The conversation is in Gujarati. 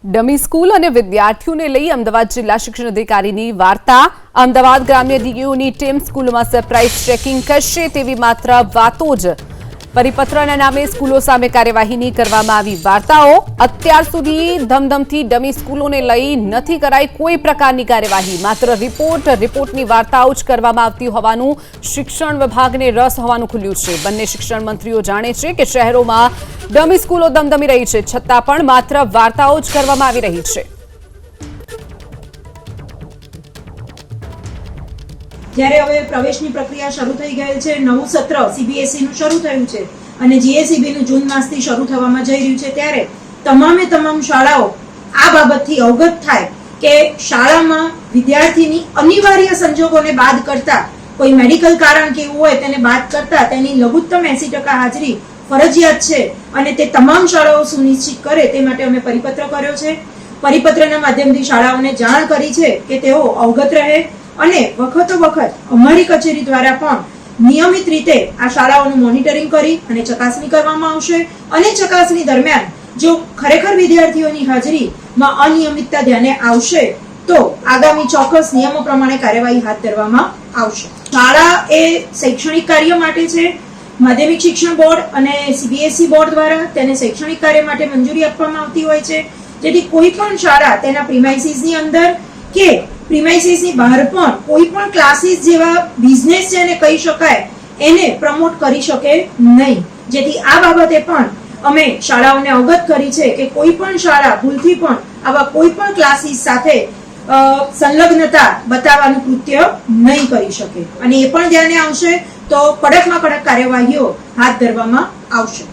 ડમી સ્કૂલ અને વિદ્યાર્થીઓને લઈ અમદાવાદ જિલ્લા શિક્ષણ અધિકારીની વાર્તા। અમદાવાદ ગ્રામ્ય ડીઈઓની ટીમ સ્કૂલોમાં સરપ્રાઇઝ ચેકિંગ કરશે તેવી માત્ર વાતો જ। પરિપત્રના નામે સ્કૂલો સામે કાર્યવાહીની કરવામાં આવી વાર્તાઓ। અત્યાર સુધી ધમધમથી ડમી સ્કૂલોને લઈ નથી કરાઈ કોઈ પ્રકારની કાર્યવાહી, માત્ર રિપોર્ટની વાર્તાઓ જ કરવામાં આવતી હોવાનું શિક્ષણ વિભાગને રસ હોવાનું ખુલ્યું છે। બંને શિક્ષણ મંત્રીઓ જાણે છે કે શહેરોમાં ડમી સ્કૂલો ધમધમી રહી છે, છતાં પણ માત્ર વાર્તાઓ જ કરવામાં આવી રહી છે। જ્યારે હવે પ્રવેશની પ્રક્રિયા શરૂ થઈ ગઈ છે, નવું સત્ર સીબીએસઈ નું શરૂ થયું છે અને જીએસઈબી નું જૂન માસથી શરૂ થવામાં જઈ રહ્યું છે, ત્યારે તમામ શાળાઓ આ બાબતથી અવગત થાય કે શાળામાં વિદ્યાર્થીની અનિવાર્ય સંજોગોને બાદ કરતા, કોઈ મેડિકલ કારણ કે એવું હોય તેને બાદ કરતા તેની લઘુત્તમ 80% હાજરી ફરજિયાત છે અને તે તમામ શાળાઓ સુનિશ્ચિત કરે તે માટે અમે પરિપત્ર કર્યો છે। પરિપત્રના માધ્યમથી શાળાઓને જાણ કરી છે કે તેઓ અવગત રહે અને વખતો વખત અમારી કચેરી દ્વારા પણ નિયમિત રીતે આ શાળાઓનું મોનિટરિંગ કરી અને ચકાસણી કરવામાં આવશે અને ચકાસણી દરમિયાન જો ખરેખર વિદ્યાર્થીઓની હાજરીમાં અનિયમિતતા ધ્યાને આવશે તો આગામી ચોક્કસ નિયમો પ્રમાણે કાર્યવાહી હાથ ધરવામાં આવશે। શાળા એ શૈક્ષણિક કાર્ય માટે છે। માધ્યમિક શિક્ષણ બોર્ડ અને સીબીએસઈ બોર્ડ દ્વારા તેને શૈક્ષણિક કાર્ય માટે મંજૂરી આપવામાં આવતી હોય છે, જેથી કોઈ પણ શાળા તેના પ્રીમાઇસીસની અંદર કે પ્રીમાઇસીસની બહાર પણ કોઈ પણ ક્લાસીસ જેવા બિઝનેસ છે એને કહી શકાય એને પ્રમોટ કરી શકે નહીં, જેથી આ બાબતે પણ અમે શાળાઓને અવગત કરી છે કે કોઈ પણ શાળા ભૂલથી પણ આવા કોઈ પણ ક્લાસીસ સાથે સંલગ્નતા બતાવવાનું કૃત્ય નહીં કરી શકે અને એ પણ ધ્યાને આવશે તો કડકમાં કડક કાર્યવાહીઓ હાથ ધરવામાં આવશે।